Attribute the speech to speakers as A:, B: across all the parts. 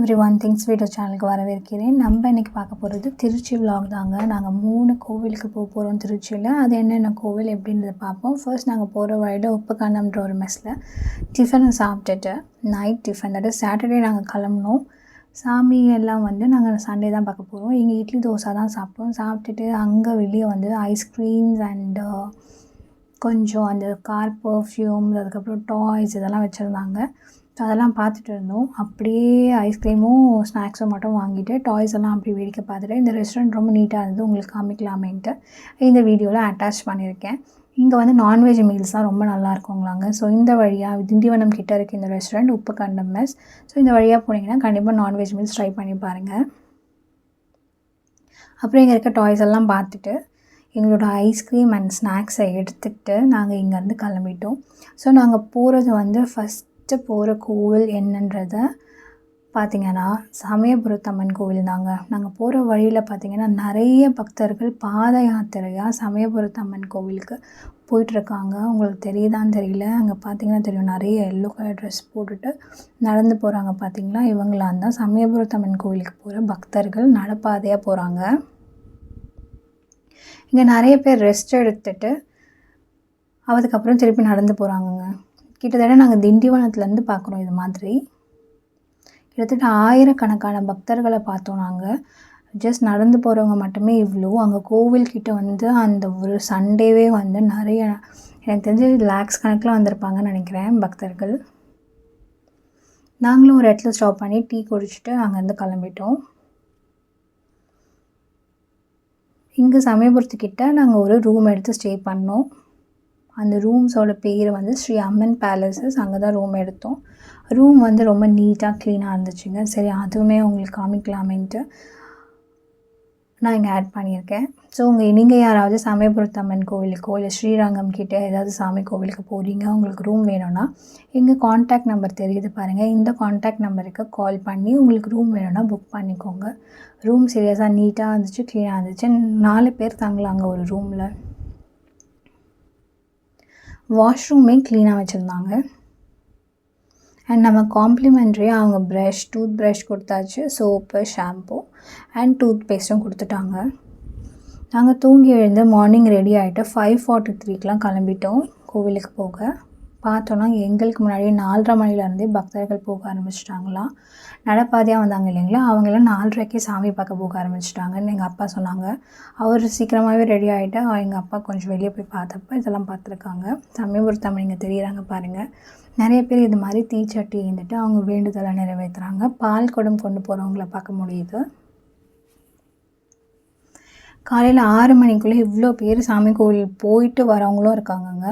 A: Everyone things video சேனலுக்கு வரவேற்கிறேன். நம்ம இன்றைக்கி பார்க்க போகிறது திருச்சி விலாக் தாங்க. நாங்கள் 3 கோவிலுக்கு போகிறோம் திருச்சியில். அது என்னென்ன கோவில் எப்படின்றத பார்ப்போம். ஃபர்ஸ்ட் நாங்கள் போகிற வழியில் உப்புக்கண்டம்ன்ற ஒரு மெஸ்ஸில் டிஃபனை சாப்பிட்டுட்டு நைட் டிஃபன் அதாவது சாட்டர்டே நாங்கள் கிளம்புனோம். சாமி எல்லாம் நாங்கள் சண்டே தான் பார்க்க போகிறோம். இங்கே இட்லி தோசை தான் சாப்பிட்டோம். சாப்பிட்டுட்டு அங்கே வெளியே ஐஸ்கிரீம்ஸ் அண்டு கொஞ்சம் அந்த கார் பர்ஃப்யூம்ஸ் அதுக்கப்புறம் டாய்ஸ் இதெல்லாம் வச்சுருந்தாங்க. ஸோ அதெல்லாம் பார்த்துட்டு இருந்தோம். அப்படியே ஐஸ்கிரீமும் ஸ்நாக்ஸும் மட்டும் வாங்கிட்டு டாய்ஸ் எல்லாம் அப்படி வேடிக்கை பார்த்துட்டு இந்த ரெஸ்டாரண்ட் ரொம்ப நீட்டாக இருந்தது, உங்களுக்கு காமிக்கலாமேன்ட்டு இந்த வீடியோவில் அட்டாச் பண்ணியிருக்கேன். இங்கே நான்வெஜ் மீல்ஸ் தான் ரொம்ப நல்லா இருக்குங்களாங்க. ஸோ இந்த வழியாக திண்டிவனம் கிட்டே இருக்குது இந்த ரெஸ்டாரண்ட் உப்புக்கண்டம் மெஸ். ஸோ இந்த வழியாக போனீங்கன்னா கண்டிப்பாக நான்வெஜ் மீல்ஸ் ட்ரை பண்ணி பாருங்கள். அப்புறம் இங்கே இருக்க டாய்ஸ் எல்லாம் பார்த்துட்டு எங்களோட ஐஸ்கிரீம் அண்ட் ஸ்நாக்ஸை எடுத்துக்கிட்டு நாங்கள் இங்கேருந்து கிளம்பிட்டோம். ஸோ நாங்கள் போகிறது ஃபஸ்ட்டு போகிற கோவில் என்னன்றதை பார்த்திங்கன்னா சமயபுரத்தம்மன் கோவில் தாங்க. நாங்கள் போகிற வழியில் பார்த்திங்கன்னா நிறைய பக்தர்கள் பாத யாத்திரையாக சமயபுரத்தம்மன் கோவிலுக்கு போயிட்டுருக்காங்க. உங்களுக்கு தெரியுதான்னு தெரியல, அங்கே பார்த்திங்கன்னா தெரியும் நிறைய எல்லோ கலர் ட்ரெஸ் போட்டுட்டு நடந்து போகிறாங்க. பார்த்திங்களா, இவங்களாம் தான் சமயபுரத்தம்மன் கோவிலுக்கு போகிற பக்தர்கள் நடப்பாதையாக போகிறாங்க. இங்கே நிறைய பேர் ரெஸ்ட் எடுத்துகிட்டு அதுக்கப்புறம் திருப்பி நடந்து போகிறாங்கங்க. கிட்டத்தட்ட நாங்கள் திண்டிவனத்துலேருந்து பார்க்குறோம். இது மாதிரி கிட்டத்தட்ட ஆயிரக்கணக்கான பக்தர்களை பார்த்தோம். நாங்கள் ஜஸ்ட் நடந்து போகிறவங்க மட்டுமே இவ்வளோ. அங்கே கோவில்கிட்ட அந்த ஒரு சண்டேவே நிறைய, எனக்கு தெரிஞ்சு லேக்ஸ் கணக்கில் வந்திருப்பாங்கன்னு நினைக்கிறேன் பக்தர்கள். நாங்களும் ஒரு இடத்துல ஸ்டாப் பண்ணி டீ குடிச்சிட்டு அங்கேருந்து கிளம்பிட்டோம். இங்கே சமயபுரத்துக்கிட்ட நாங்கள் ஒரு ரூம் எடுத்து ஸ்டே பண்ணோம். அந்த ரூம்ஸோட பேர் ஸ்ரீ அம்மன் பேலஸஸ். அங்கே தான் ரூம் எடுத்தோம். ரூம் ரொம்ப நீட்டாக க்ளீனாக இருந்துச்சுங்க. சரி, அதுவுமே உங்களுக்கு காமிக்கலாமேன்ட்டு நான் இங்கே ஆட் பண்ணியிருக்கேன். ஸோ நீங்கள் யாராவது சமயபுரத்தம்மன் கோவிலுக்கோ இல்லை ஸ்ரீரங்கம் கிட்டே ஏதாவது சாமி கோவிலுக்கு போகிறீங்க, உங்களுக்கு ரூம் வேணும்னா எங்கள் காண்டாக்ட் நம்பர் தெரியுது பாருங்கள். இந்த காண்டாக்ட் நம்பருக்கு கால் பண்ணி உங்களுக்கு ரூம் வேணும்னா புக் பண்ணிக்கோங்க. ரூம் சீரியஸாக நீட்டாக இருந்துச்சு, க்ளீனாக இருந்துச்சு. 4 பேர் தங்கலாங்க ஒரு ரூமில். வாஷ்ரூமே க்ளீனாக வச்சுருந்தாங்க. அண்ட் நம்ம காம்ப்ளிமெண்ட்ரியாக அவங்க டூத் ப்ரஷ் கொடுத்தாச்சு, சோப்பு, ஷாம்பு அண்ட் டூத் பேஸ்ட்டும் கொடுத்துட்டாங்க. நாங்கள் தூங்கி எழுந்து மார்னிங் ரெடி ஆகிட்டு 5:43 கிளம்பிட்டோம் கோவிலுக்கு போக. பார்த்தோன்னா எங்களுக்கு முன்னாடி 4:30 மணிலேருந்தே பக்தர்கள் போக ஆரம்பிச்சிட்டாங்களாம். நடப்பாதையாக வந்தாங்க இல்லைங்களா, அவங்களாம் 4:30க்கே சாமி பார்க்க போக ஆரம்பிச்சிட்டாங்கன்னு எங்கள் அப்பா சொன்னாங்க. அவர் சீக்கிரமாகவே ரெடி ஆகிட்டு எங்கள் அப்பா கொஞ்சம் வெளியே போய் பார்த்தப்போ இதெல்லாம் பார்த்துருக்காங்க. சமயபுரத்தம்மன் இங்கே தெரியுறாங்க பாருங்கள். நிறைய பேர் இது மாதிரி தீச்சட்டி ஏந்திட்டு அவங்க வேண்டுதலை நிறைவேற்றுறாங்க. பால் குடம் கொண்டு போகிறவங்கள பார்க்க முடியுது. காலையில் 6 மணிக்குள்ளே இவ்வளோ பேர் சாமி கோவில் போயிட்டு வரவங்களும் இருக்காங்கங்க.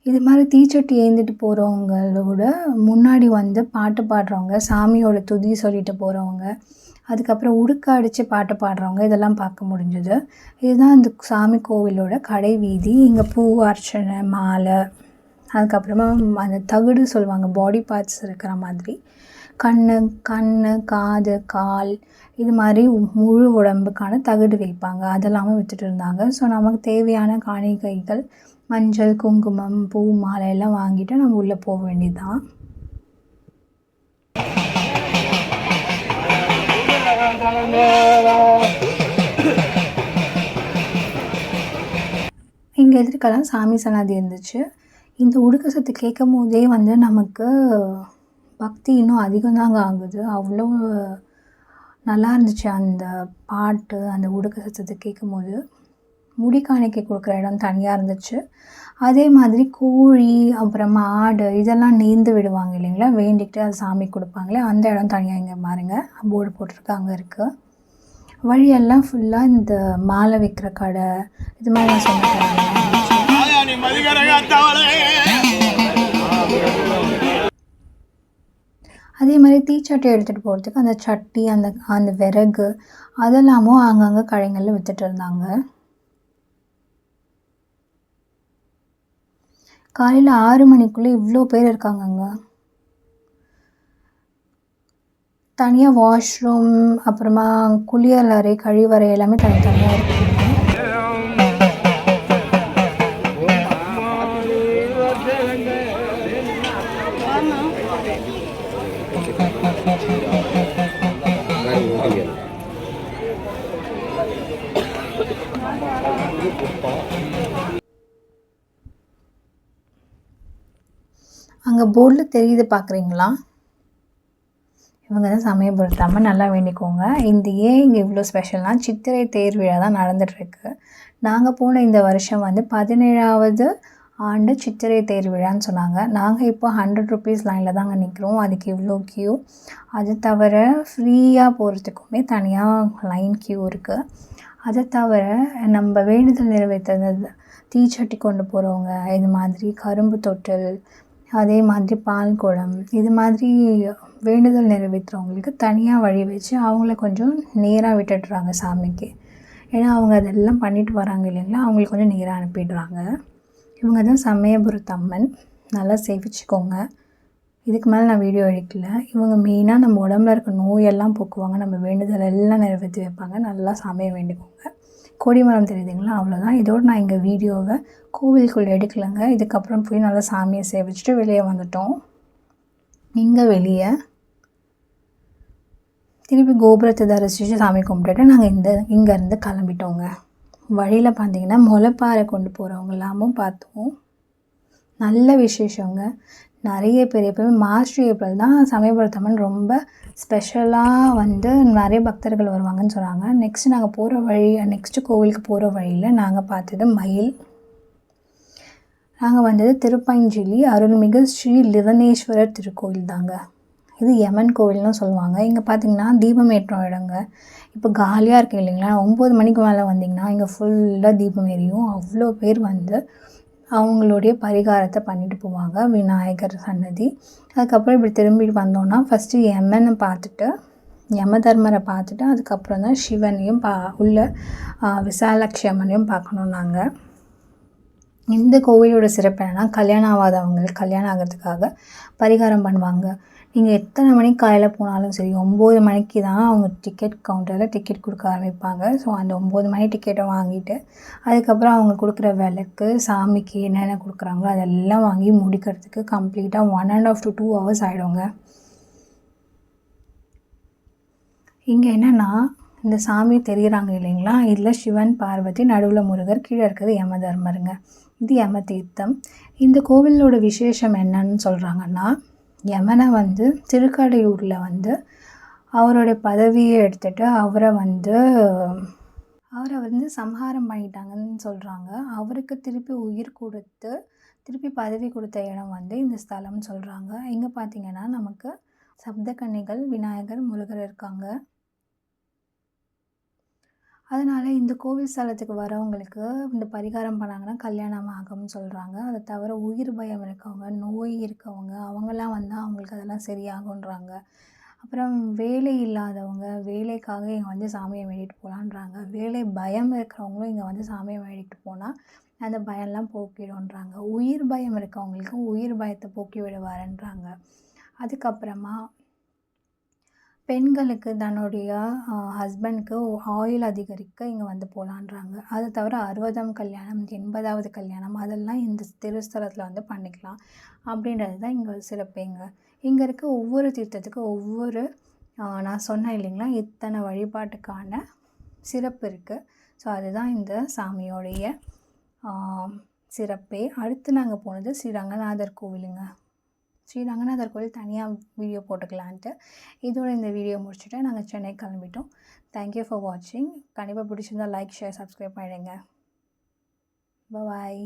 A: இது மாதிரி தீச்சட்டி ஏந்திட்டு போகிறவங்களோட முன்னாடி பாட்டு பாடுறவங்க, சாமியோட துதி சொல்லிட்டு போகிறவங்க, அதுக்கப்புறம் உடுக்க அடித்து பாட்டு பாடுறவங்க, இதெல்லாம் பார்க்க முடிஞ்சுது. இதுதான் இந்த சாமி கோவிலோட கடை வீதி. இங்கே பூ அர்ச்சனை, மாலை, அதுக்கப்புறமா அந்த தகுடு சொல்லுவாங்க, பாடி பார்ட்ஸ் இருக்கிற மாதிரி கண், காது, கால், இது மாதிரி முழு உடம்புக்கான தகுடு வைப்பாங்க. அதெல்லாமே விற்றுட்டு இருந்தாங்க. ஸோ நமக்கு தேவையான காணிக்கைகள், மஞ்சள், குங்குமம், பூ, மாலை எல்லாம் வாங்கிட்டு நம்ம உள்ளே போக வேண்டியதுதான். இங்கே எதிர்க்கலாம் சாமி சன்னதி இருந்துச்சு. இந்த உடுக்க சத்து கேட்கும் போதே நமக்கு பக்தி இன்னும் அதிகம்தாங்க ஆகுது. அவ்வளோ நல்லா இருந்துச்சு அந்த பாட்டு, அந்த உடுக்க சத்தத்தை கேட்கும் போது. முடி காணிக்கை கொடுக்குற இடம் தனியாக இருந்துச்சு. அதே மாதிரி கோழி, அப்புறமா ஆடு இதெல்லாம் நேர்ந்து விடுவாங்க இல்லைங்களா, வேண்டிக்கிட்டு அது சாமி கொடுப்பாங்களே, அந்த இடம் தனியாக இங்கே பாருங்க போர்டு போட்டிருக்காங்க இருக்குது. வழியெல்லாம் ஃபுல்லாக இந்த மாலை வைக்கிற கடை, இது மாதிரி நான் சொன்ன கடை. அதே மாதிரி தீச்சட்டி எடுத்துகிட்டு போகிறதுக்கு அந்த சட்டி, அந்த விறகு அதெல்லாமும் அங்கங்கே கடைகளில் விற்றுட்டு இருந்தாங்க. காலையில் 6 மணிக்குள்ளே இவ்வளோ பேர் இருக்காங்கங்க. தனியாக வாஷ்ரூம், அப்புறமா குளியலறை, கழிவறை எல்லாமே தனித்தனியாக இருக்குங்க. அங்கே போர்டில் தெரியுது பார்க்குறீங்களா? இவங்க தான் சமயபுரத்தம்மன். நல்லா வேண்டிக்கோங்க. இந்த ஏன் இங்கே இவ்வளோ ஸ்பெஷல்னால் சித்திரை தேர் விழா தான் நடந்துகிட்ருக்கு. நாங்கள் போன இந்த வருஷம் வந்து 17வது ஆண்டு சித்திரை தேர் விழான்னு சொன்னாங்க. நாங்கள் இப்போ 100 ருபீஸ் லைனில் தாங்க நிற்கிறோம். அதுக்கு இவ்வளோ க்யூ. அது தவிர ஃப்ரீயாக போகிறதுக்குமே தனியாக லைன் க்யூ இருக்குது. அதை தவிர நம்ம வேண்டுதல் நிறைவேற்றுறது தீச்சட்டி கொண்டு போகிறவங்க, இது மாதிரி கரும்பு தொட்டில், அதே மாதிரி பால் குடம், இது மாதிரி வேண்டுதல் நிறைவேற்றுறவங்களுக்கு தனியாக வழி வச்சு அவங்கள கொஞ்சம் நேராக விட்டுடுறாங்க சாமிக்கு. ஏன்னா அவங்க அதெல்லாம் பண்ணிட்டு வராங்க இல்லைங்களா, அவங்களுக்கு கொஞ்சம் நேராக அனுப்பிடுறாங்க. இவங்க தான் சமயபுரத்தம்மன். நல்லா சேவிச்சுக்கோங்க. இதுக்கு மேலே நான் வீடியோ எடுக்கல. இவங்க மெயினாக நம்ம உடம்புல இருக்க நோயெல்லாம் போக்குவாங்க. நம்ம வேண்டுதல் எல்லாம் நிறைவேற்றி வைப்பாங்க. நல்லா சாமியை வேண்டிக்கோங்க. கொடிமரம் தெரியுதுங்களா, அவ்வளோதான். இதோடு நான் எங்கள் வீடியோவை கோவிலுக்குள்ளே எடுக்கலைங்க. இதுக்கப்புறம் போய் நல்லா சாமியை சேவிச்சுட்டு வெளியே வந்துட்டோம். இங்கே வெளியே திருப்பி கோபுரத்தை தரிசித்து சாமி கும்பிட்டுட்டு நாங்கள் இங்கேருந்து கிளம்பிட்டோங்க. வழியில் பார்த்தீங்கன்னா முளைப்பாறை கொண்டு போகிறவங்களாமும் பார்த்தோம். நல்ல விசேஷங்க. நிறைய பேர் எப்போயுமே மார்ச் ஏப்ரல் தான் சமயபுரத்தம்மன் ரொம்ப ஸ்பெஷலாக வந்து நிறைய பக்தர்கள் வருவாங்கன்னு சொன்னாங்க. நெக்ஸ்ட்டு கோவிலுக்கு போகிற வழியில் நாங்கள் பார்த்தது மயில். நாங்கள் வந்தது திருப்பஞ்சலி அருள்மிகு ஸ்ரீ லிவனேஸ்வரர் திருக்கோயில் தாங்க. இது யமன் கோவில்னு சொல்லுவாங்க. இங்கே பார்த்திங்கன்னா தீபம் ஏற்றம் இடங்க. இப்போ காலியாக இருக்குது இல்லைங்களா, 9 மணிக்கு மேலே வந்திங்கன்னா இங்கே ஃபுல்லாக தீபம் எரியும். அவ்வளோ பேர் வந்து அவங்களுடைய பரிகாரத்தை பண்ணிட்டு போவாங்க. விநாயகர் சன்னதி. அதுக்கப்புறம் இப்படி திரும்பிட்டு வந்தோன்னா ஃபஸ்ட்டு யமனை பார்த்துட்டு, யம தர்மரை பார்த்துட்டு, அதுக்கப்புறம் தான் சிவனையும் உள்ள விசாலாட்சி அம்மனையும் பார்க்கணும் நாங்கள். இந்த கோவிலோட சிறப்பு என்னென்னா, கல்யாணம் ஆகாதவங்களுக்கு கல்யாணம் ஆகிறதுக்காக பரிகாரம் பண்ணுவாங்க. நீங்கள் எத்தனை மணிக்கு காலையில் போனாலும் சரி, 9 மணிக்கு தான் அவங்க டிக்கெட் கவுண்டரில் டிக்கெட் கொடுக்க ஆரம்பிப்பாங்க. ஸோ அந்த 9 மணி டிக்கெட்டை வாங்கிட்டு அதுக்கப்புறம் அவங்க கொடுக்குற விளக்கு, சாமிக்கு என்னென்ன கொடுக்குறாங்களோ அதெல்லாம் வாங்கி முடிக்கிறதுக்கு கம்ப்ளீட்டாக 1.5 to 2 hours ஆகிடுங்க. இங்கே என்னென்னா, இந்த சாமி தெரிகிறாங்க இல்லைங்களா, இதில் சிவன், பார்வதி, நடுவில் முருகர், கீழே இருக்கிறது யம தர்மருங்க. இது யம தீர்த்தம். இந்த கோவிலோட விசேஷம் என்னன்னு சொல்கிறாங்கன்னா, யமனை வந்து திருக்கடையூரில் வந்து அவருடைய பதவியை எடுத்துகிட்டு அவரை வந்து சம்ஹாரம் பண்ணிட்டாங்கன்னு சொல்கிறாங்க. அவருக்கு திருப்பி உயிர் கொடுத்து திருப்பி பதவி கொடுத்த இடம் வந்து இந்த ஸ்தலம்னு சொல்கிறாங்க. இங்கே பார்த்திங்கன்னா நமக்கு சப்தகன்னிகள், விநாயகர், முருகர் இருக்காங்க. அதனால் இந்த கோவில் ஸ்தலத்துக்கு வரவங்களுக்கு இந்த பரிகாரம் பண்ணாங்கன்னா கல்யாணம் ஆகும்னு சொல்கிறாங்க. அதை தவிர உயிர் பயம் இருக்கவங்க, நோய் இருக்கவங்க, அவங்களாம் வந்தால் அவங்களுக்கு அதெல்லாம் சரியாகுன்றாங்க. அப்புறம் வேலை இல்லாதவங்க வேலைக்காக இங்கே வந்து சாமியை வேண்டிட்டு போகலான்றாங்க. வேலை பயம் இருக்கிறவங்களும் இங்கே வந்து சாமியை வேண்டிட்டு போனால் அந்த பயம்லாம் போக்கிடுன்றாங்க. உயிர் பயம் இருக்கவங்களுக்கும் உயிர் பயத்தை போக்கி விடுவாருன்றாங்க. அதுக்கப்புறமா பெண்களுக்கு தன்னுடைய ஹஸ்பண்டுக்கு ஆயுள் அதிகரிக்க இங்கே வந்து போகலான்றாங்க. அது தவிர 60ஆம் கல்யாணம், 80வது கல்யாணம் அதெல்லாம் இந்த திருஸ்தலத்தில் வந்து பண்ணிக்கலாம் அப்படின்றது தான் இங்கே சிறப்புங்க. இங்கே இருக்க ஒவ்வொரு தீர்த்தத்துக்கும் ஒவ்வொரு நான் சொன்னேன் இல்லைங்களா, இத்தனை வழிபாட்டுக்கான சிறப்பு இருக்குது. ஸோ அதுதான் இந்த சாமியோடைய சிறப்பே. அடுத்து நாங்கள் போனது ஸ்ரீ ரங்கநாதர் கோவிலுங்க. ஸ்ரீ ரங்கநாதர் கோவில் தனியாக வீடியோ போட்டுக்கலான்ட்டு இதோட இந்த வீடியோ முடிச்சுட்டு நாங்கள் சென்னை கிளம்பிட்டோம். தேங்க்யூ ஃபார் வாட்சிங். கண்டிப்பாக பிடிச்சிருந்தால் லைக், ஷேர், சப்ஸ்கிரைப் பண்ணிடுங்க. பாய்.